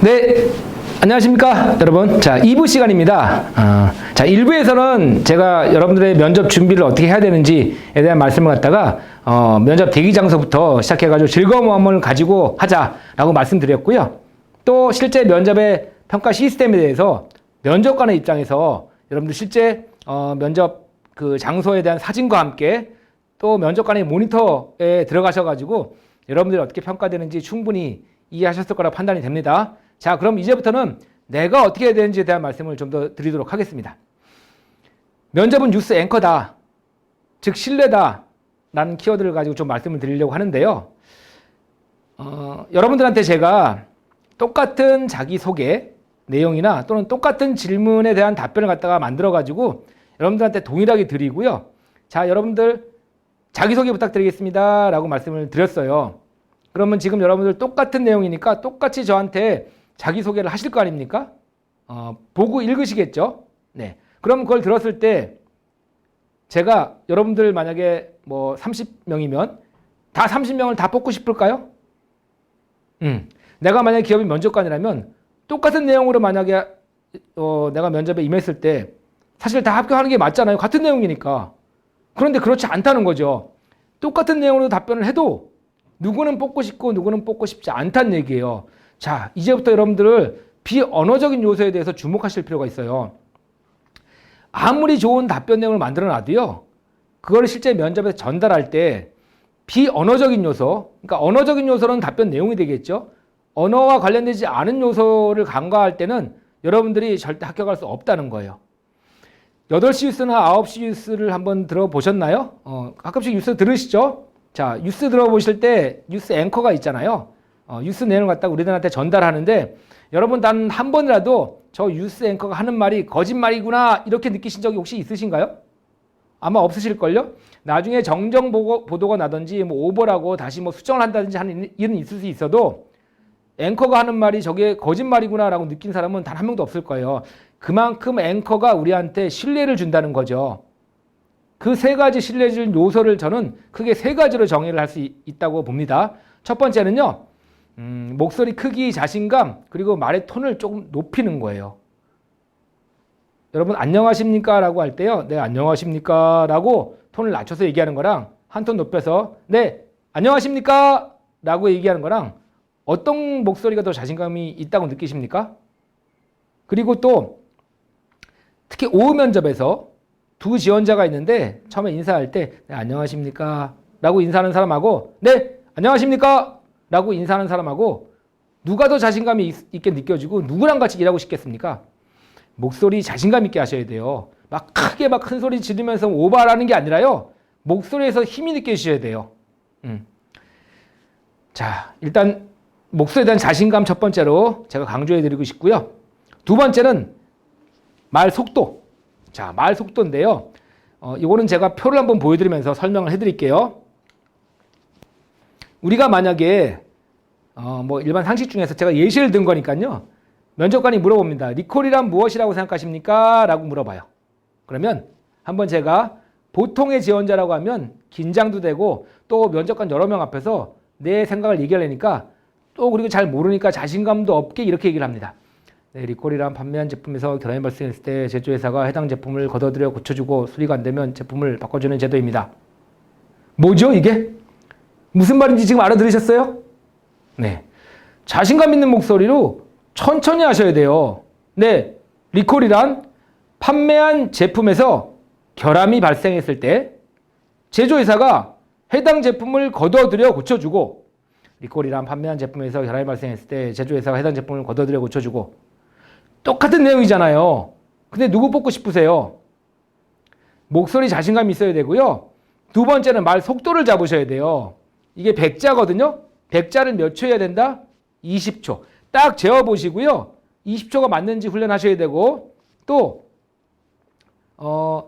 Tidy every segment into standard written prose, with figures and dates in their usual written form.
네, 안녕하십니까 여러분. 자, 2부 시간입니다. 자, 1부에서는 제가 여러분들의 면접 준비를 어떻게 해야 되는지에 대한 말씀을 갖다가 면접 대기 장소부터 시작해가지고 즐거운 마음을 가지고 하자라고 말씀드렸고요. 또 실제 면접의 평가 시스템에 대해서 면접관의 입장에서 여러분들 실제 면접 그 장소에 대한 사진과 함께 또 면접관의 모니터에 들어가셔가지고 여러분들이 어떻게 평가되는지 충분히 이해하셨을 거라 판단이 됩니다. 자, 그럼 이제부터는 내가 어떻게 해야 되는지에 대한 말씀을 좀 더 드리도록 하겠습니다. 면접은 뉴스 앵커다, 즉 신뢰다 라는 키워드를 가지고 좀 말씀을 드리려고 하는데요. 여러분들한테 제가 똑같은 자기소개 내용이나 또는 똑같은 질문에 대한 답변을 갖다가 만들어 가지고 여러분들한테 동일하게 드리고요. 자, 여러분들 자기소개 부탁드리겠습니다 라고 말씀을 드렸어요. 그러면 지금 여러분들 똑같은 내용이니까 똑같이 저한테 자기소개를 하실 거 아닙니까? 보고 읽으시겠죠? 네. 그럼 그걸 들었을 때 제가 여러분들 만약에 뭐 30명이면 다 30명을 다 뽑고 싶을까요? 내가 만약에 기업의 면접관이라면 똑같은 내용으로 만약에 내가 면접에 임했을 때 사실 다 합격하는 게 맞잖아요. 같은 내용이니까. 그런데 그렇지 않다는 거죠. 똑같은 내용으로 답변을 해도 누구는 뽑고 싶고 누구는 뽑고 싶지 않다는 얘기예요. 자, 이제부터 여러분들을 비언어적인 요소에 대해서 주목하실 필요가 있어요. 아무리 좋은 답변 내용을 만들어 놔도요, 그걸 실제 면접에서 전달할 때 비언어적인 요소, 그러니까 언어적인 요소는 답변 내용이 되겠죠. 언어와 관련되지 않은 요소를 간과할 때는 여러분들이 절대 합격할 수 없다는 거예요. 8시 뉴스나 9시 뉴스를 한번 들어보셨나요? 가끔씩 뉴스 들으시죠? 자, 뉴스 들어보실 때 뉴스 앵커가 있잖아요. 뉴스 내용을 갖다가 우리들한테 전달하는데 여러분 단 한 번이라도 저 뉴스 앵커가 하는 말이 거짓말이구나 이렇게 느끼신 적이 혹시 있으신가요? 아마 없으실걸요? 나중에 정정 보도가 나든지 뭐 오버라고 다시 뭐 수정을 한다든지 하는 일은 있을 수 있어도 앵커가 하는 말이 저게 거짓말이구나 라고 느낀 사람은 단 한 명도 없을 거예요. 그만큼 앵커가 우리한테 신뢰를 준다는 거죠. 그 세 가지 신뢰줄 요소를 저는 크게 세 가지로 정의를 할 수 있다고 봅니다. 첫 번째는요, 목소리 크기, 자신감, 그리고 말의 톤을 조금 높이는 거예요. 여러분 안녕하십니까 라고 할 때요, 네 안녕하십니까 라고 톤을 낮춰서 얘기하는 거랑 한 톤 높여서 네 안녕하십니까 라고 얘기하는 거랑 어떤 목소리가 더 자신감이 있다고 느끼십니까? 그리고 또 특히 오후 면접에서 두 지원자가 있는데 처음에 인사할 때 네, 안녕하십니까 라고 인사하는 사람하고 네 안녕하십니까 라고 인사하는 사람하고 누가 더 자신감이 있게 느껴지고 누구랑 같이 일하고 싶겠습니까? 목소리 자신감 있게 하셔야 돼요. 막 크게 막 큰 소리 지르면서 오버하는 게 아니라요, 목소리에서 힘이 느껴지셔야 돼요. 자, 일단 목소리에 대한 자신감 첫 번째로 제가 강조해 드리고 싶고요. 두 번째는 말 속도. 자, 말 속도인데요. 이거는 제가 표를 한번 보여드리면서 설명을 해드릴게요. 우리가 만약에 뭐 일반 상식 중에서 제가 예시를 든 거니까요. 면접관이 물어봅니다. 리콜이란 무엇이라고 생각하십니까? 라고 물어봐요. 그러면 한번 제가 보통의 지원자라고 하면 긴장도 되고 또 면접관 여러 명 앞에서 내 생각을 얘기하려니까 또 그리고 잘 모르니까 자신감도 없게 이렇게 얘기를 합니다. 네, 리콜이란 판매한 제품에서 결함이 발생했을 때 제조회사가 해당 제품을 걷어들여 고쳐주고 수리가 안 되면 제품을 바꿔주는 제도입니다. 뭐죠 이게? 무슨 말인지 지금 알아들으셨어요? 네, 자신감 있는 목소리로 천천히 하셔야 돼요. 네, 리콜이란 판매한 제품에서 결함이 발생했을 때 제조회사가 해당 제품을 걷어들여 고쳐주고, 리콜이란 판매한 제품에서 결함이 발생했을 때 제조회사가 해당 제품을 걷어들여 고쳐주고, 똑같은 내용이잖아요. 근데 누구 뽑고 싶으세요? 목소리 자신감이 있어야 되고요. 두 번째는 말 속도를 잡으셔야 돼요. 이게 100자거든요. 100자를 몇 초 해야 된다? 20초. 딱 재어보시고요. 20초가 맞는지 훈련하셔야 되고, 또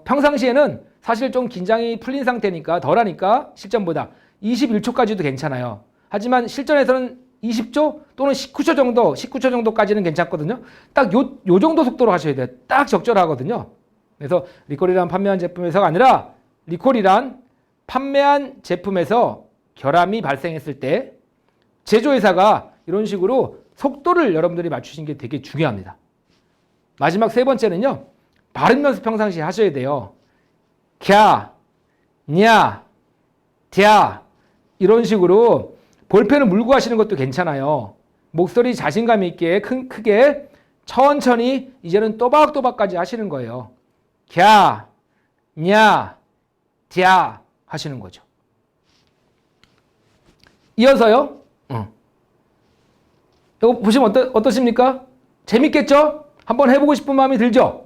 평상시에는 사실 좀 긴장이 풀린 상태니까 덜하니까 실전보다 21초까지도 괜찮아요. 하지만 실전에서는 20초 또는 19초 정도까지는 괜찮거든요. 딱 요 정도 속도로 하셔야 돼요. 딱 적절하거든요. 그래서 리콜이란 판매한 제품에서가 아니라 리콜이란 판매한 제품에서 결함이 발생했을 때 제조회사가 이런 식으로 속도를 여러분들이 맞추시는 게 되게 중요합니다. 마지막 세 번째는요. 발음 연습 평상시에 하셔야 돼요. 캬, 냐, 嗲 이런 식으로 볼펜을 물고 하시는 것도 괜찮아요. 목소리 자신감 있게 크게 천천히 이제는 또박또박까지 하시는 거예요. 캬, 냐, 嗲 하시는 거죠. 이어서요. 이거 보시면 어떠십니까? 재밌겠죠? 한번 해보고 싶은 마음이 들죠?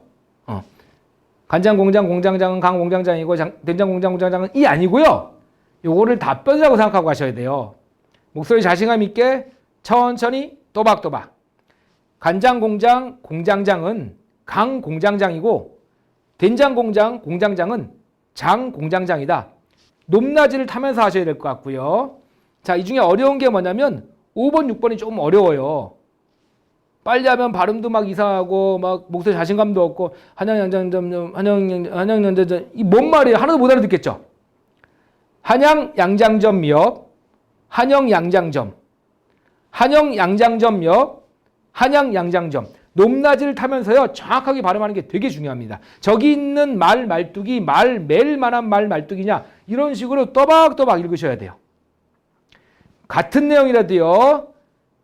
간장공장 공장장은 강공장장이고 된장공장 공장장은 이 아니고요. 요거를 답변이라고 생각하고 하셔야 돼요. 목소리 자신감 있게 천천히 또박또박. 간장공장 공장장은 강공장장이고 된장공장 공장장은 장공장장이다. 높낮이를 타면서 하셔야 될 것 같고요. 자, 이 중에 어려운 게 뭐냐면 5번, 6번이 조금 어려워요. 빨리 하면 발음도 막 이상하고 막 목소리 자신감도 없고 한양양장점 이 뭔 말이에요? 하나도 못 알아듣겠죠? 한양양장점 미역, 한영양장점, 한영양장점 미역, 한양양장점. 높낮이를 타면서요. 정확하게 발음하는 게 되게 중요합니다. 저기 있는 말 말뚝이 멜 만한 말 말뚝이냐 이런 식으로 또박또박 읽으셔야 돼요. 같은 내용이라도요.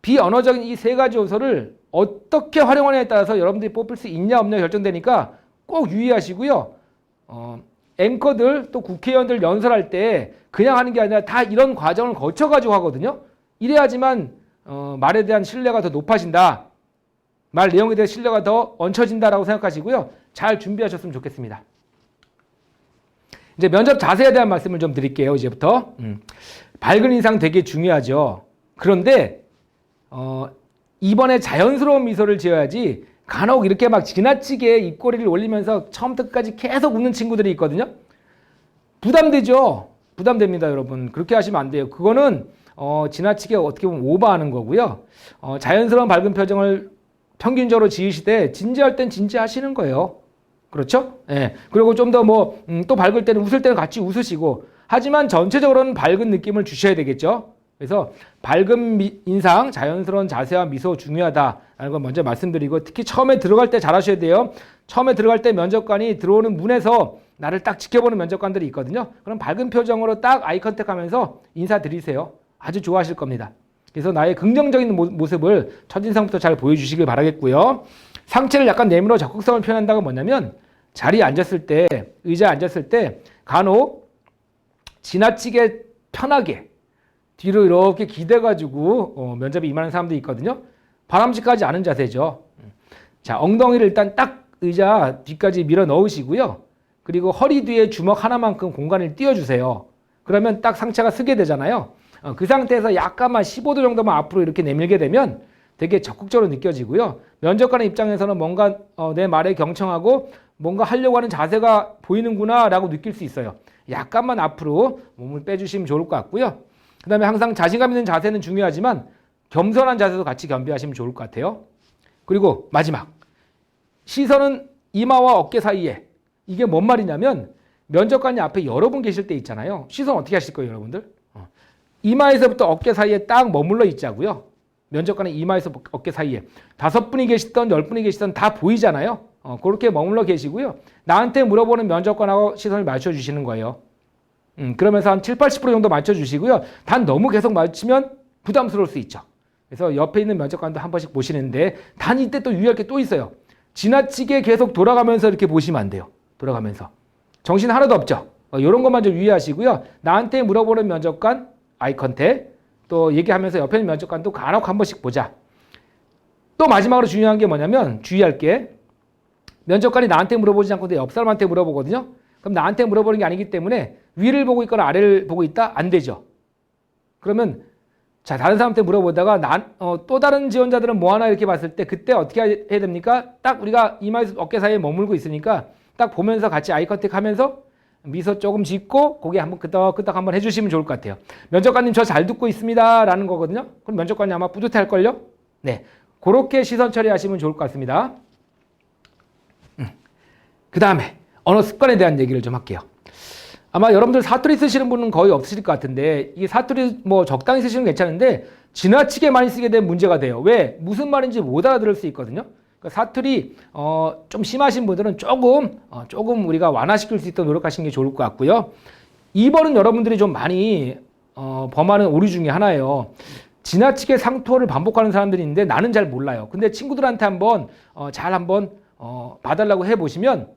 비언어적인 이 세 가지 요소를 어떻게 활용하느냐에 따라서 여러분들이 뽑힐 수 있냐 없냐 결정되니까 꼭 유의하시고요. 앵커들 또 국회의원들 연설할 때 그냥 하는 게 아니라 다 이런 과정을 거쳐가지고 하거든요. 이래야지만 말에 대한 신뢰가 더 높아진다. 말 내용에 대한 신뢰가 더 얹혀진다라고 생각하시고요. 잘 준비하셨으면 좋겠습니다. 이제 면접 자세에 대한 말씀을 좀 드릴게요. 이제부터. 밝은 인상 되게 중요하죠. 그런데 이번에 자연스러운 미소를 지어야지 간혹 이렇게 막 지나치게 입꼬리를 올리면서 처음부터 끝까지 계속 웃는 친구들이 있거든요. 부담되죠. 부담됩니다, 여러분. 그렇게 하시면 안 돼요. 그거는 지나치게 어떻게 보면 오버하는 거고요. 자연스러운 밝은 표정을 평균적으로 지으시되 진지할 땐 진지하시는 거예요. 그렇죠? 예. 그리고 좀 더 또 밝을 때는 웃을 때는 같이 웃으시고 하지만 전체적으로는 밝은 느낌을 주셔야 되겠죠. 그래서 밝은 인상, 자연스러운 자세와 미소 중요하다라는 걸 먼저 말씀드리고 특히 처음에 들어갈 때 잘하셔야 돼요. 처음에 들어갈 때 면접관이 들어오는 문에서 나를 딱 지켜보는 면접관들이 있거든요. 그럼 밝은 표정으로 딱 아이 컨택하면서 인사드리세요. 아주 좋아하실 겁니다. 그래서 나의 긍정적인 모습을 첫인상부터 잘 보여주시길 바라겠고요. 상체를 약간 내밀어 적극성을 표현한다고 뭐냐면 자리에 앉았을 때, 의자에 앉았을 때 간혹 지나치게 편하게 뒤로 이렇게 기대가지고 면접에 임하는 사람도 있거든요. 바람직하지 않은 자세죠. 자, 엉덩이를 일단 딱 의자 뒤까지 밀어 넣으시고요. 그리고 허리 뒤에 주먹 하나만큼 공간을 띄워주세요. 그러면 딱 상체가 쓰게 되잖아요. 그 상태에서 약간만 15도 정도만 앞으로 이렇게 내밀게 되면 되게 적극적으로 느껴지고요. 면접관 입장에서는 뭔가 내 말에 경청하고 뭔가 하려고 하는 자세가 보이는구나 라고 느낄 수 있어요. 약간만 앞으로 몸을 빼주시면 좋을 것 같고요. 그 다음에 항상 자신감 있는 자세는 중요하지만 겸손한 자세도 같이 겸비하시면 좋을 것 같아요. 그리고 마지막, 시선은 이마와 어깨 사이에. 이게 뭔 말이냐면 면접관이 앞에 여러분 계실 때 있잖아요. 시선 어떻게 하실 거예요, 여러분들? 이마에서부터 어깨 사이에 딱 머물러 있자고요. 면접관은 이마에서 어깨 사이에 5분이 계시던 10분이 계시던 다 보이잖아요. 그렇게 머물러 계시고요. 나한테 물어보는 면접관하고 시선을 맞춰주시는 거예요. 그러면서 한 70-80% 정도 맞춰주시고요. 단 너무 계속 맞추면 부담스러울 수 있죠. 그래서 옆에 있는 면접관도 한 번씩 보시는데 단 이때 또 유의할 게 또 있어요. 지나치게 계속 돌아가면서 이렇게 보시면 안 돼요. 돌아가면서. 정신 하나도 없죠. 이런 것만 좀 유의하시고요. 나한테 물어보는 면접관 아이 컨택, 또 얘기하면서 옆에 있는 면접관도 간혹 한 번씩 보자. 또 마지막으로 중요한 게 뭐냐면 주의할 게 면접관이 나한테 물어보지 않고 내 옆 사람한테 물어보거든요. 그럼 나한테 물어보는 게 아니기 때문에 위를 보고 있거나 아래를 보고 있다? 안 되죠. 그러면 자, 다른 사람한테 물어보다가 또 다른 지원자들은 뭐 하나 이렇게 봤을 때 그때 어떻게 해야 됩니까? 딱 우리가 이마에서 어깨 사이에 머물고 있으니까 딱 보면서 같이 아이 컨택 하면서 미소 조금 짓고 고개 한번 끄덕끄덕 한번 해주시면 좋을 것 같아요. 면접관님 저 잘 듣고 있습니다 라는 거거든요. 그럼 면접관이 아마 뿌듯할걸요? 네, 그렇게 시선 처리하시면 좋을 것 같습니다. 그 다음에 언어 습관에 대한 얘기를 좀 할게요. 아마 여러분들 사투리 쓰시는 분은 거의 없으실 것 같은데 이게 사투리 뭐 적당히 쓰시는 건 괜찮은데 지나치게 많이 쓰게 되면 문제가 돼요. 왜? 무슨 말인지 못 알아들을 수 있거든요. 그러니까 사투리 좀 심하신 분들은 조금 우리가 완화시킬 수 있도록 노력하시는 게 좋을 것 같고요. 2번은 여러분들이 좀 많이 범하는 오류 중에 하나예요. 지나치게 상투어를 반복하는 사람들이 있는데 나는 잘 몰라요. 근데 친구들한테 한번 잘 한번 봐달라고 해보시면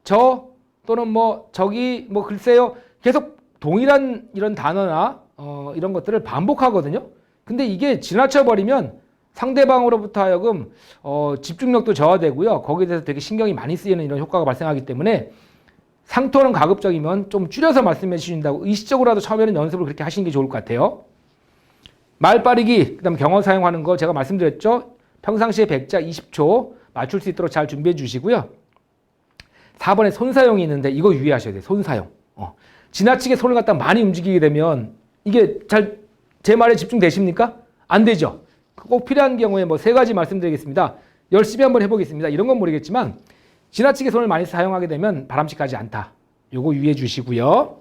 저 또는 뭐 저기 뭐 글쎄요 계속 동일한 이런 단어나 이런 것들을 반복하거든요. 근데 이게 지나쳐 버리면 상대방으로부터 하여금 집중력도 저하되고요. 거기에 대해서 되게 신경이 많이 쓰이는 이런 효과가 발생하기 때문에 상투어는 가급적이면 좀 줄여서 말씀해 주신다고 의식적으로라도 처음에는 연습을 그렇게 하시는 게 좋을 것 같아요. 말 빠르기, 그다음 경어 사용하는 거 제가 말씀드렸죠. 평상시에 100자 20초 맞출 수 있도록 잘 준비해 주시고요. 4번에 손 사용이 있는데 이거 유의하셔야 돼요. 손 사용. 지나치게 손을 갖다 많이 움직이게 되면 이게 잘 제 말에 집중되십니까? 안 되죠. 꼭 필요한 경우에 뭐 3가지 말씀드리겠습니다. 열심히 한번 해보겠습니다. 이런 건 모르겠지만 지나치게 손을 많이 사용하게 되면 바람직하지 않다. 요거 유의해 주시고요.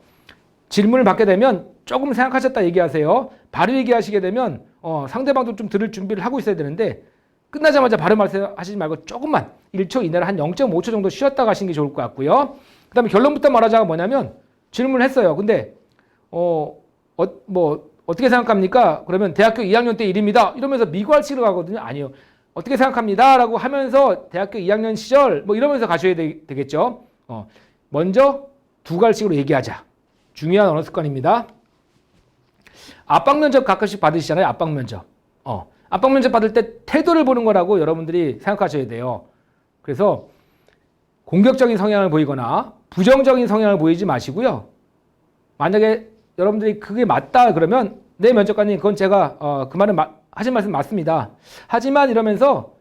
질문을 받게 되면 조금 생각하셨다 얘기하세요. 바로 얘기하시게 되면 상대방도 좀 들을 준비를 하고 있어야 되는데 끝나자마자 바로 말씀하시지 말고 조금만 1초 이내로 한 0.5초 정도 쉬었다 가시는 게 좋을 것 같고요. 그 다음에 결론부터 말하자가 뭐냐면 질문을 했어요. 근데 어떻게 생각합니까? 그러면 대학교 2학년 때 일입니다. 이러면서 미괄식으로 가거든요. 아니요. 어떻게 생각합니다. 라고 하면서 대학교 2학년 시절 뭐 이러면서 가셔야 되겠죠. 먼저 2갈식으로 얘기하자. 중요한 언어 습관입니다. 압박 면접 가끔씩 받으시잖아요. 압박 면접. 압박 면접 받을 때 태도를 보는 거라고 여러분들이 생각하셔야 돼요. 그래서 공격적인 성향을 보이거나 부정적인 성향을 보이지 마시고요. 만약에 여러분들이 그게 맞다 그러면 네 면접관님 그건 제가 그 말은 하신 말씀 맞습니다. 하지만 이러면서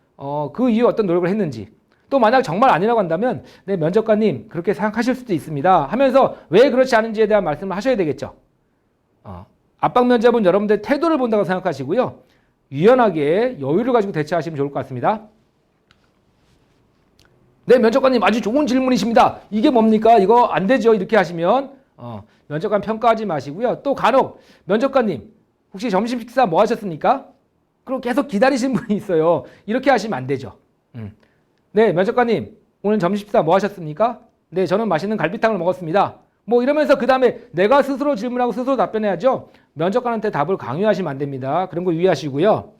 그 이후 어떤 노력을 했는지 또 만약 정말 아니라고 한다면 네 면접관님 그렇게 생각하실 수도 있습니다 하면서 왜 그렇지 않은지에 대한 말씀을 하셔야 되겠죠. 압박 면접은 여러분들 태도를 본다고 생각하시고요. 유연하게 여유를 가지고 대처하시면 좋을 것 같습니다. 네 면접관님 아주 좋은 질문이십니다. 이게 뭡니까? 이거 안 되죠. 이렇게 하시면 면접관 평가하지 마시고요. 또 간혹 면접관님 혹시 점심 식사 뭐 하셨습니까? 그럼 계속 기다리시는 분이 있어요. 이렇게 하시면 안 되죠. 네 면접관님 오늘 점심 식사 뭐 하셨습니까? 네 저는 맛있는 갈비탕을 먹었습니다. 뭐 이러면서 그 다음에 내가 스스로 질문하고 스스로 답변해야죠. 면접관한테 답을 강요하시면 안 됩니다. 그런 거 유의하시고요.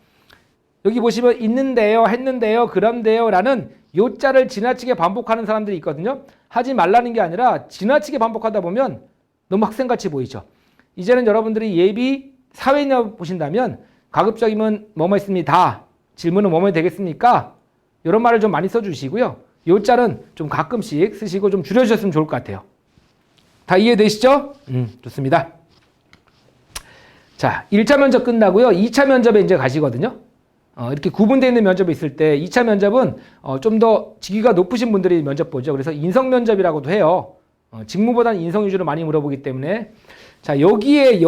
여기 보시면 있는데요, 했는데요, 그런데요 라는 요자를 지나치게 반복하는 사람들이 있거든요. 하지 말라는 게 아니라 지나치게 반복하다 보면 너무 학생같이 보이죠. 이제는 여러분들이 예비 사회인을 보신다면 가급적이면 뭐뭐 있습니다. 질문은 뭐뭐 되겠습니까? 이런 말을 좀 많이 써주시고요. 요자는 좀 가끔씩 쓰시고 좀 줄여주셨으면 좋을 것 같아요. 다 이해되시죠? 좋습니다. 자, 1차 면접 끝나고요. 2차 면접에 이제 가시거든요. 이렇게 구분되어 있는 면접이 있을 때 2차 면접은 좀 더 직위가 높으신 분들이 면접 보죠. 그래서 인성 면접이라고도 해요. 직무보다는 인성 위주로 많이 물어보기 때문에 자 여기에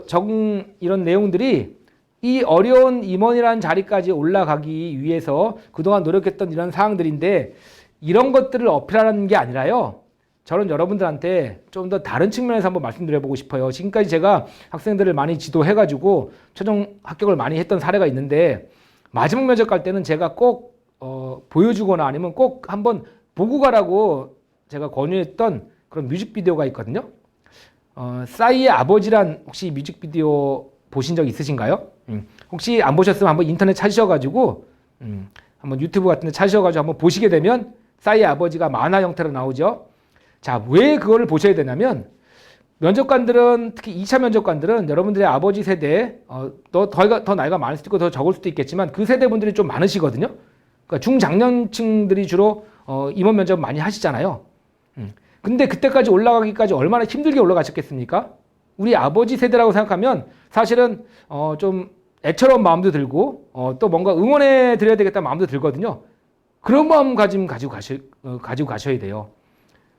적은 이런 내용들이 이 어려운 임원이라는 자리까지 올라가기 위해서 그동안 노력했던 이런 사항들인데 이런 것들을 어필하는 게 아니라요. 저는 여러분들한테 좀 더 다른 측면에서 한번 말씀드려보고 싶어요. 지금까지 제가 학생들을 많이 지도해가지고 최종 합격을 많이 했던 사례가 있는데 마지막 면접 갈 때는 제가 꼭 보여주거나 아니면 꼭 한번 보고 가라고 제가 권유했던 그런 뮤직비디오가 있거든요. 싸이의 아버지란 혹시 뮤직비디오 보신 적 있으신가요? 혹시 안 보셨으면 한번 인터넷 찾으셔가지고 한번 유튜브 같은 데 찾으셔가지고 한번 보시게 되면 싸이의 아버지가 만화 형태로 나오죠. 자, 왜 그거를 보셔야 되냐면 면접관들은 특히 2차 면접관들은 여러분들의 아버지 세대 더 나이가 많을 수도 있고 더 적을 수도 있겠지만 그 세대분들이 좀 많으시거든요. 그러니까 중장년층들이 주로 임원 면접 많이 하시잖아요. 근데 그때까지 올라가기까지 얼마나 힘들게 올라가셨겠습니까? 우리 아버지 세대라고 생각하면 사실은 좀 애처로운 마음도 들고 또 뭔가 응원해 드려야 되겠다는 마음도 들거든요. 그런 마음가짐 가지고 가셔야 돼요.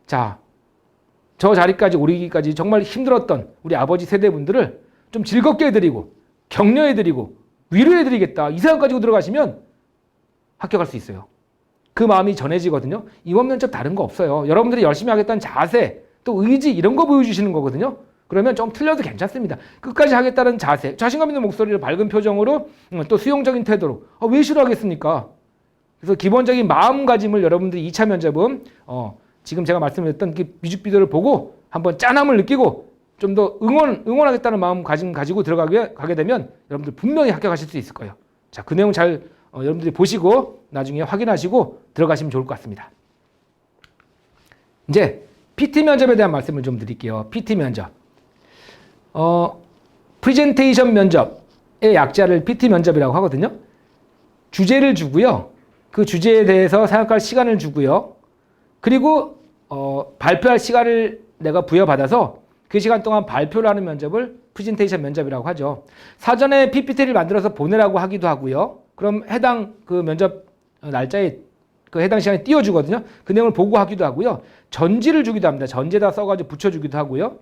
자, 저 자리까지 오르기까지 정말 힘들었던 우리 아버지 세대분들을 좀 즐겁게 해드리고 격려해드리고 위로해드리겠다 이 생각 가지고 들어가시면 합격할 수 있어요. 그 마음이 전해지거든요. 임원 면접 다른 거 없어요. 여러분들이 열심히 하겠다는 자세 또 의지 이런 거 보여주시는 거거든요. 그러면 좀 틀려도 괜찮습니다. 끝까지 하겠다는 자세, 자신감 있는 목소리를 밝은 표정으로 또 수용적인 태도로 왜 싫어하겠습니까? 그래서 기본적인 마음가짐을 여러분들이 2차 면접은 지금 제가 말씀드렸던 그 뮤직비디오를 보고 한번 짠함을 느끼고 좀 더 응원하겠다는 마음가짐 가지고 가게 되면 여러분들 분명히 합격하실 수 있을 거예요. 자, 그 내용 잘 여러분들이 보시고 나중에 확인하시고 들어가시면 좋을 것 같습니다. 이제 PT 면접에 대한 말씀을 좀 드릴게요. PT 면접. 프레젠테이션 면접의 약자를 PT 면접이라고 하거든요. 주제를 주고요. 그 주제에 대해서 생각할 시간을 주고요. 그리고 발표할 시간을 내가 부여받아서 그 시간 동안 발표를 하는 면접을 프레젠테이션 면접이라고 하죠. 사전에 PPT를 만들어서 보내라고 하기도 하고요. 그럼 해당 그 면접 날짜에 그 해당 시간에 띄워주거든요. 그 내용을 보고 하기도 하고요. 전지를 주기도 합니다. 전지에다 써가지고 붙여주기도 하고요.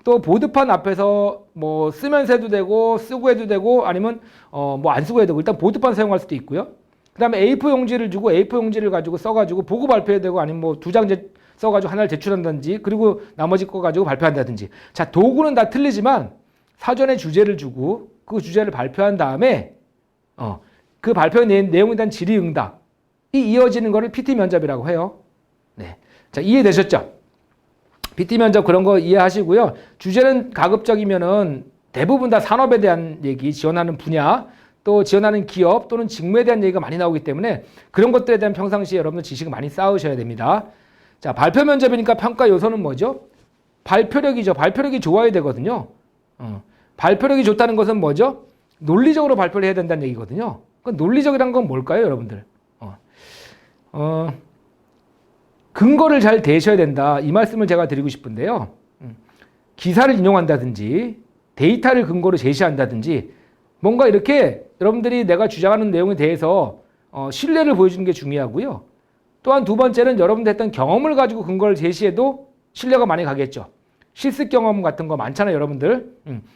또 보드판 앞에서 뭐 쓰면서 해도 되고 쓰고 해도 되고 아니면 뭐 안 쓰고 해도 되고 일단 보드판 사용할 수도 있고요. 그 다음에 A4 용지를 주고 A4 용지를 가지고 써가지고 보고 발표해야 되고 아니면 뭐 2장 써가지고 하나를 제출한다든지 그리고 나머지 거 가지고 발표한다든지. 자, 도구는 다 틀리지만 사전에 주제를 주고 그 주제를 발표한 다음에 그 발표의 내용에 대한 질의응답이 이어지는 거를 PT 면접이라고 해요. 네. 자, 이해되셨죠? PT 면접 그런 거 이해하시고요. 주제는 가급적이면은 대부분 다 산업에 대한 얘기, 지원하는 분야, 또 지원하는 기업 또는 직무에 대한 얘기가 많이 나오기 때문에 그런 것들에 대한 평상시에 여러분들 지식을 많이 쌓으셔야 됩니다. 자, 발표 면접이니까 평가 요소는 뭐죠? 발표력이죠. 발표력이 좋아야 되거든요. 발표력이 좋다는 것은 뭐죠? 논리적으로 발표를 해야 된다는 얘기거든요. 그 논리적이란 건 뭘까요, 여러분들? 근거를 잘 대셔야 된다. 이 말씀을 제가 드리고 싶은데요. 기사를 인용한다든지 데이터를 근거로 제시한다든지 뭔가 이렇게 여러분들이 내가 주장하는 내용에 대해서 신뢰를 보여주는 게 중요하고요. 또한 두 번째는 여러분들 했던 경험을 가지고 근거를 제시해도 신뢰가 많이 가겠죠. 실습 경험 같은 거 많잖아요, 여러분들.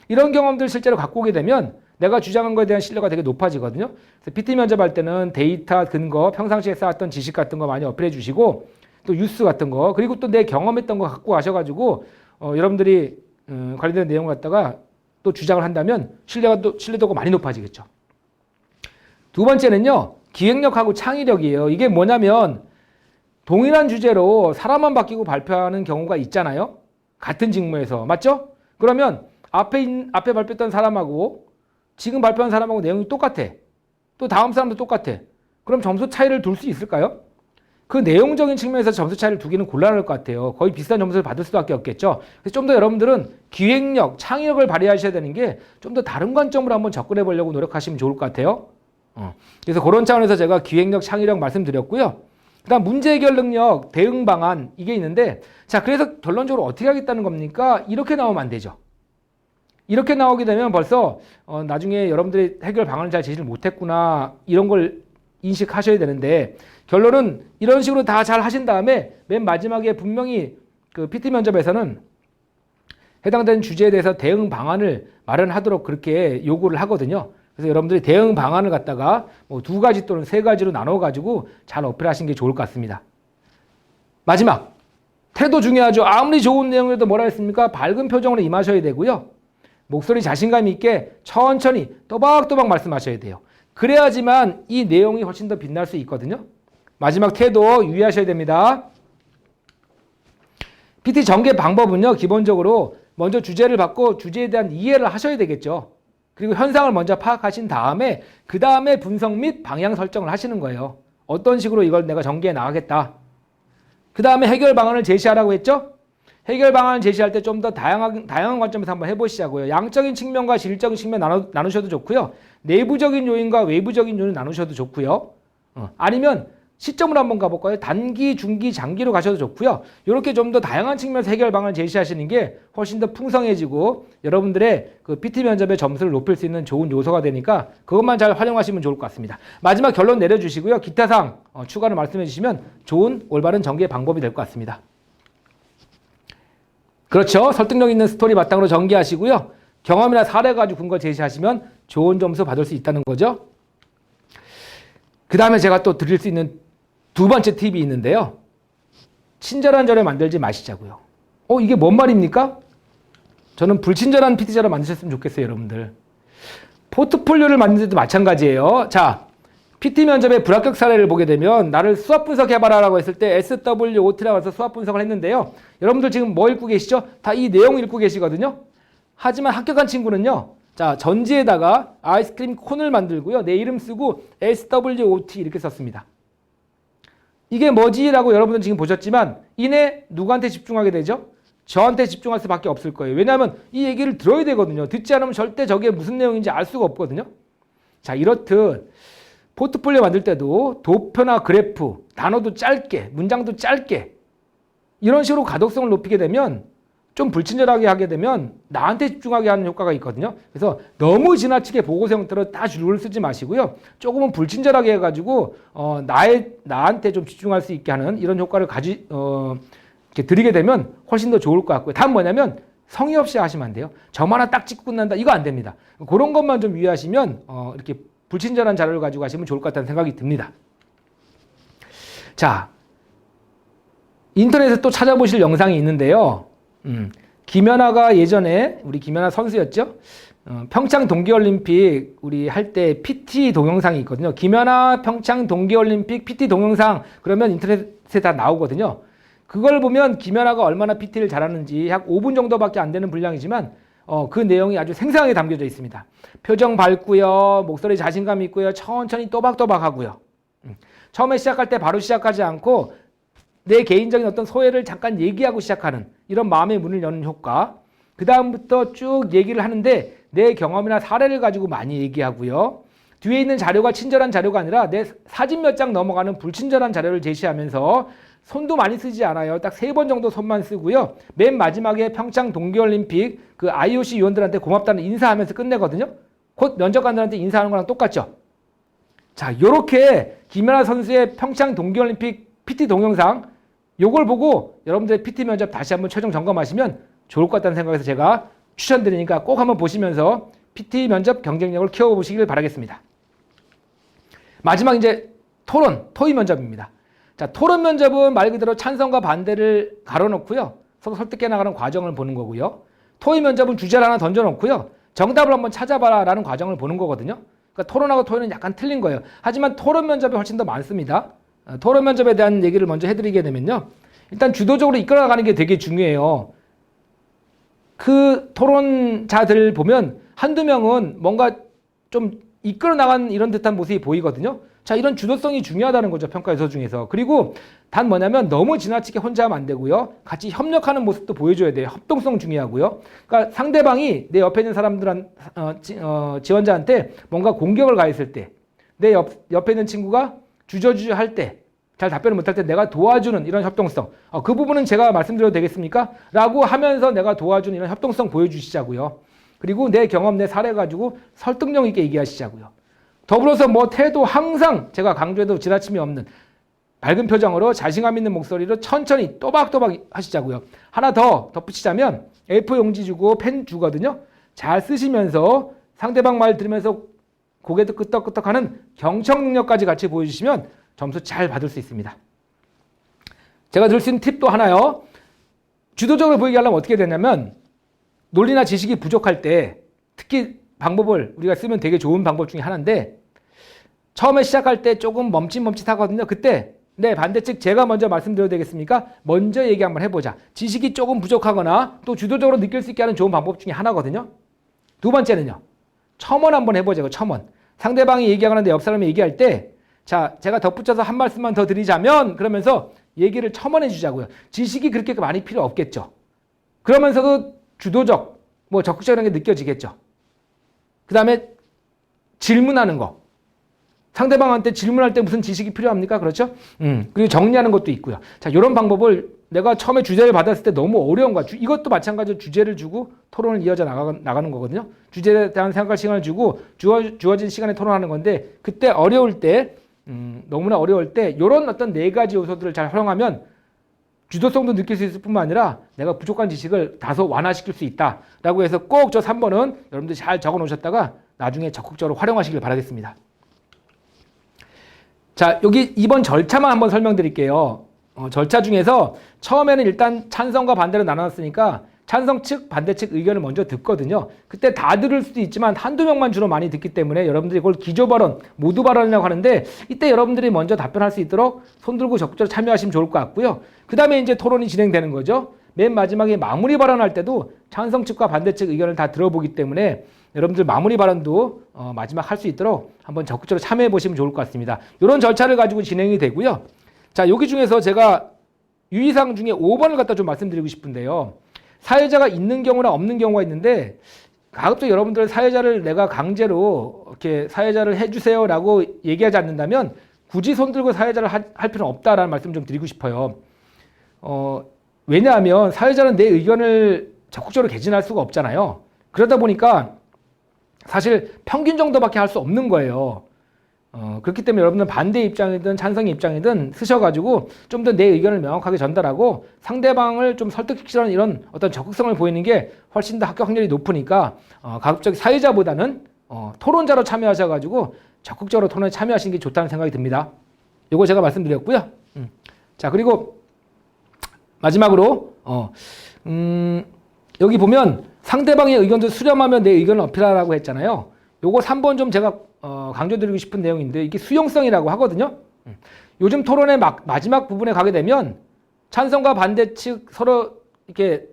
이런 경험들 실제로 갖고 오게 되면 내가 주장한 거에 대한 신뢰가 되게 높아지거든요. 그래서 PT 면접할 때는 데이터 근거, 평상시에 쌓았던 지식 같은 거 많이 어필해 주시고 또 뉴스 같은 거 그리고 또 내 경험했던 거 갖고 가셔가지고 여러분들이 관련된 내용 갖다가 또 주장을 한다면 신뢰도가 많이 높아지겠죠. 두 번째는요, 기획력하고 창의력이에요. 이게 뭐냐면 동일한 주제로 사람만 바뀌고 발표하는 경우가 있잖아요. 같은 직무에서. 맞죠? 그러면 앞에 발표했던 사람하고 지금 발표한 사람하고 내용이 똑같아. 또 다음 사람도 똑같아. 그럼 점수 차이를 둘 수 있을까요? 그 내용적인 측면에서 점수 차이를 두기는 곤란할 것 같아요. 거의 비슷한 점수를 받을 수밖에 없겠죠. 그래서 좀 더 여러분들은 기획력, 창의력을 발휘하셔야 되는 게 좀 더 다른 관점으로 한번 접근해 보려고 노력하시면 좋을 것 같아요. 그래서 그런 차원에서 제가 기획력, 창의력 말씀드렸고요. 그다음 문제 해결 능력, 대응 방안 이게 있는데 자, 그래서 결론적으로 어떻게 하겠다는 겁니까? 이렇게 나오면 안 되죠. 이렇게 나오게 되면 벌써 나중에 여러분들이 해결 방안을 잘 제시를 못했구나 이런 걸 인식하셔야 되는데 결론은 이런 식으로 다 잘 하신 다음에 맨 마지막에 분명히 그 PT 면접에서는 해당되는 주제에 대해서 대응 방안을 마련하도록 그렇게 요구를 하거든요. 그래서 여러분들이 대응 방안을 갖다가 뭐 2가지 또는 3가지로 나눠가지고 잘 어필하시는 게 좋을 것 같습니다. 마지막, 태도 중요하죠. 아무리 좋은 내용이라도 뭐라 했습니까? 밝은 표정으로 임하셔야 되고요. 목소리 자신감 있게 천천히 또박또박 말씀하셔야 돼요. 그래야지만 이 내용이 훨씬 더 빛날 수 있거든요. 마지막 태도 유의하셔야 됩니다. PT 전개 방법은요, 기본적으로 먼저 주제를 받고 주제에 대한 이해를 하셔야 되겠죠. 그리고 현상을 먼저 파악하신 다음에 그 다음에 분석 및 방향 설정을 하시는 거예요. 어떤 식으로 이걸 내가 전개해 나가겠다. 그 다음에 해결 방안을 제시하라고 했죠. 해결 방안을 제시할 때 좀 더 다양한 관점에서 한번 해보시자고요. 양적인 측면과 질적인 측면 나누셔도 좋고요. 내부적인 요인과 외부적인 요인 나누셔도 좋고요. 아니면 시점으로 한번 가볼까요? 단기, 중기, 장기로 가셔도 좋고요. 이렇게 좀 더 다양한 측면에서 해결 방안을 제시하시는 게 훨씬 더 풍성해지고 여러분들의 그 PT 면접의 점수를 높일 수 있는 좋은 요소가 되니까 그것만 잘 활용하시면 좋을 것 같습니다. 마지막 결론 내려주시고요. 기타 사항 추가로 말씀해 주시면 좋은 올바른 전개 방법이 될 것 같습니다. 그렇죠. 설득력 있는 스토리 바탕으로 전개하시고요. 경험이나 사례 가지고 근거 제시하시면 좋은 점수 받을 수 있다는 거죠. 그 다음에 제가 또 드릴 수 있는 2번째 팁이 있는데요. 친절한 절에 만들지 마시자고요. 이게 뭔 말입니까? 저는 불친절한 PT 자료 만드셨으면 좋겠어요, 여러분들. 포트폴리오를 만들 때도 마찬가지예요. 자, PT 면접의 불합격 사례를 보게 되면 나를 수학 분석해봐라라고 했을 때 SWOT라고 해서 수학 분석을 했는데요. 여러분들 지금 뭐 읽고 계시죠? 다 이 내용 읽고 계시거든요. 하지만 합격한 친구는요. 자, 전지에다가 아이스크림 콘을 만들고요. 내 이름 쓰고 SWOT 이렇게 썼습니다. 이게 뭐지라고 여러분들 지금 보셨지만 이내 누구한테 집중하게 되죠? 저한테 집중할 수밖에 없을 거예요. 왜냐하면 이 얘기를 들어야 되거든요. 듣지 않으면 절대 저게 무슨 내용인지 알 수가 없거든요. 자, 이렇듯 포트폴리오 만들 때도 도표나 그래프, 단어도 짧게, 문장도 짧게 이런 식으로 가독성을 높이게 되면 좀 불친절하게 하게 되면 나한테 집중하게 하는 효과가 있거든요. 그래서 너무 지나치게 보고서 형태로 다 줄을 쓰지 마시고요. 조금은 불친절하게 해가지고 나한테 좀 집중할 수 있게 하는 이런 효과를 이렇게 드리게 되면 훨씬 더 좋을 것 같고요. 다음 뭐냐면 성의 없이 하시면 안 돼요. 점 하나 딱 찍고 끝난다. 이거 안 됩니다. 그런 것만 좀 유의하시면 이렇게 불친절한 자료를 가지고 가시면 좋을 것 같다는 생각이 듭니다. 자, 인터넷에 또 찾아보실 영상이 있는데요. 김연아가 예전에 우리 김연아 선수였죠. 평창 동계올림픽 우리 할 때 PT 동영상이 있거든요. 김연아 평창 동계올림픽 PT 동영상 그러면 인터넷에 다 나오거든요. 그걸 보면 김연아가 얼마나 PT를 잘하는지 약 5분 정도밖에 안 되는 분량이지만 그 내용이 아주 생생하게 담겨져 있습니다. 표정 밝고요. 목소리 자신감 있고요. 천천히 또박또박 하고요. 처음에 시작할 때 바로 시작하지 않고 내 개인적인 어떤 소회를 잠깐 얘기하고 시작하는 이런 마음의 문을 여는 효과. 그 다음부터 쭉 얘기를 하는데 내 경험이나 사례를 가지고 많이 얘기하고요. 뒤에 있는 자료가 친절한 자료가 아니라 내 사진 몇 장 넘어가는 불친절한 자료를 제시하면서 손도 많이 쓰지 않아요. 딱 3번 정도 손만 쓰고요. 맨 마지막에 평창 동계올림픽 그 IOC 위원들한테 고맙다는 인사하면서 끝내거든요. 곧 면접관들한테 인사하는 거랑 똑같죠. 자, 요렇게 김연아 선수의 평창 동계올림픽 PT 동영상 요걸 보고 여러분들의 PT 면접 다시 한번 최종 점검하시면 좋을 것 같다는 생각에서 제가 추천드리니까 꼭 한번 보시면서 PT 면접 경쟁력을 키워보시길 바라겠습니다. 마지막 이제 토론, 토의 면접입니다. 자, 토론 면접은 말 그대로 찬성과 반대를 가려놓고요. 서로 설득해 나가는 과정을 보는 거고요. 토의 면접은 주제를 하나 던져놓고요. 정답을 한번 찾아봐라 라는 과정을 보는 거거든요. 그러니까 토론하고 토의는 약간 틀린 거예요. 하지만 토론 면접이 훨씬 더 많습니다. 토론 면접에 대한 얘기를 먼저 해드리게 되면요. 일단 주도적으로 이끌어가는 게 되게 중요해요. 그 토론자들 보면 한두 명은 뭔가 좀 이끌어 나간 이런 듯한 모습이 보이거든요. 자, 이런 주도성이 중요하다는 거죠. 평가 요소 중에서. 그리고 단 뭐냐면 너무 지나치게 혼자 하면 안 되고요. 같이 협력하는 모습도 보여줘야 돼요. 협동성 중요하고요. 그러니까 상대방이 내 옆에 있는 지원자한테 뭔가 공격을 가했을 때 내 옆에 있는 친구가 주저주저 할 때, 잘 답변을 못할 때 내가 도와주는 이런 협동성. 그 부분은 제가 말씀드려도 되겠습니까? 라고 하면서 내가 도와주는 이런 협동성 보여주시자고요. 그리고 내 경험, 내 사례 가지고 설득력 있게 얘기하시자고요. 더불어서 뭐 태도 항상 제가 강조해도 지나침이 없는 밝은 표정으로 자신감 있는 목소리로 천천히 또박또박 하시자고요. 하나 더 덧붙이자면 A4 용지 주고 펜 주거든요. 잘 쓰시면서 상대방 말 들으면서 고개도 끄덕끄덕하는 경청 능력까지 같이 보여주시면 점수 잘 받을 수 있습니다. 제가 들 수 있는 팁도 하나요. 주도적으로 보이게 하려면 어떻게 되냐면 논리나 지식이 부족할 때 특히 방법을 우리가 쓰면 되게 좋은 방법 중에 하나인데 처음에 시작할 때 조금 멈칫멈칫하거든요. 그때 반대측 제가 먼저 말씀드려도 되겠습니까? 먼저 얘기 한번 해보자. 지식이 조금 부족하거나 또 주도적으로 느낄 수 있게 하는 좋은 방법 중에 하나거든요. 두 번째는요. 첨언 한번 해보자고. 첨언. 상대방이 얘기하거나 내 옆 사람이 얘기할 때 자, 제가 덧붙여서 한 말씀만 더 드리자면 그러면서 얘기를 첨언해 주자고요. 지식이 그렇게 많이 필요 없겠죠. 그러면서도 주도적, 적극적인 게 느껴지겠죠. 그 다음에 질문하는 거. 상대방한테 질문할 때 무슨 지식이 필요합니까? 그렇죠? 그리고 정리하는 것도 있고요. 자, 이런 방법을 내가 처음에 주제를 받았을 때 너무 어려운 거야. 이것도 마찬가지로 주제를 주고 토론을 이어져 나가는 거거든요. 주제에 대한 생각할 시간을 주고 주어진 시간에 토론하는 건데 그때 어려울 때 너무나 어려울 때 이런 어떤 4가지 요소들을 잘 활용하면 주도성도 느낄 수 있을 뿐만 아니라 내가 부족한 지식을 다소 완화시킬 수 있다라고 해서 꼭 저 3번은 여러분들이 잘 적어 놓으셨다가 나중에 적극적으로 활용하시길 바라겠습니다. 자, 여기 이번 절차만 한번 설명드릴게요. 절차 중에서 처음에는 일단 찬성과 반대로 나눴으니까 찬성 측, 반대 측 의견을 먼저 듣거든요. 그때 다 들을 수도 있지만 한두 명만 주로 많이 듣기 때문에 여러분들이 그걸 기조 발언, 모두 발언이라고 하는데 이때 여러분들이 먼저 답변할 수 있도록 손 들고 적극적으로 참여하시면 좋을 것 같고요. 그 다음에 이제 토론이 진행되는 거죠. 맨 마지막에 마무리 발언할 때도 찬성 측과 반대 측 의견을 다 들어보기 때문에 여러분들 마무리 발언도 마지막 할 수 있도록 한번 적극적으로 참여해 보시면 좋을 것 같습니다. 이런 절차를 가지고 진행이 되고요. 자, 여기 중에서 제가 유의사항 중에 5번을 갖다 좀 말씀드리고 싶은데요. 사회자가 있는 경우나 없는 경우가 있는데 가급적 여러분들 사회자를 내가 강제로 이렇게 사회자를 해주세요라고 얘기하지 않는다면 굳이 손들고 사회자를 할 필요는 없다라는 말씀 좀 드리고 싶어요. 왜냐하면 사회자는 내 의견을 적극적으로 개진할 수가 없잖아요. 그러다 보니까 사실 평균 정도밖에 할 수 없는 거예요. 그렇기 때문에 여러분들 반대 입장이든 찬성 입장이든 쓰셔가지고 좀 더 내 의견을 명확하게 전달하고 상대방을 좀 설득시키려는 이런 어떤 적극성을 보이는 게 훨씬 더 합격 확률이 높으니까 가급적 사회자보다는 토론자로 참여하셔가지고 적극적으로 토론에 참여하시는 게 좋다는 생각이 듭니다. 이거 제가 말씀드렸고요. 자, 그리고 마지막으로 여기 보면 상대방의 의견도 수렴하며 내 의견을 어필하라고 했잖아요. 요거 3번 좀 제가 강조드리고 싶은 내용인데 이게 수용성이라고 하거든요. 요즘 토론의 마지막 부분에 가게 되면 찬성과 반대 측 서로 이렇게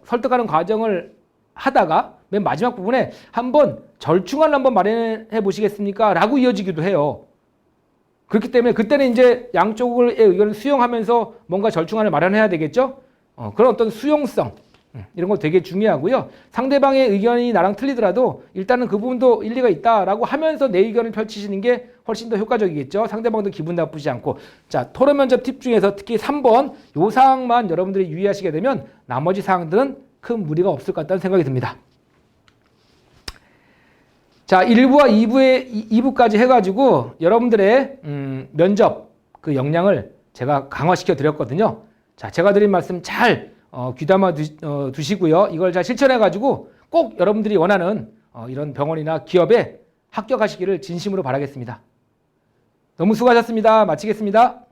설득하는 과정을 하다가 맨 마지막 부분에 한번 절충안을 한번 마련해 보시겠습니까? 라고 이어지기도 해요. 그렇기 때문에 그때는 이제 양쪽의 의견을 수용하면서 뭔가 절충안을 마련해야 되겠죠? 그런 어떤 수용성 이런 거 되게 중요하고요. 상대방의 의견이 나랑 틀리더라도 일단은 그 부분도 일리가 있다라고 하면서 내 의견을 펼치시는 게 훨씬 더 효과적이겠죠. 상대방도 기분 나쁘지 않고. 자, 토론 면접 팁 중에서 특히 3번 요 사항만 여러분들이 유의하시게 되면 나머지 사항들은 큰 무리가 없을 것 같다는 생각이 듭니다. 자, 1부와 2부까지 해가지고 여러분들의 면접 그 역량을 제가 강화시켜 드렸거든요. 자, 제가 드린 말씀 잘 귀담아 두시고요. 이걸 잘 실천해가지고 꼭 여러분들이 원하는 이런 병원이나 기업에 합격하시기를 진심으로 바라겠습니다. 너무 수고하셨습니다. 마치겠습니다.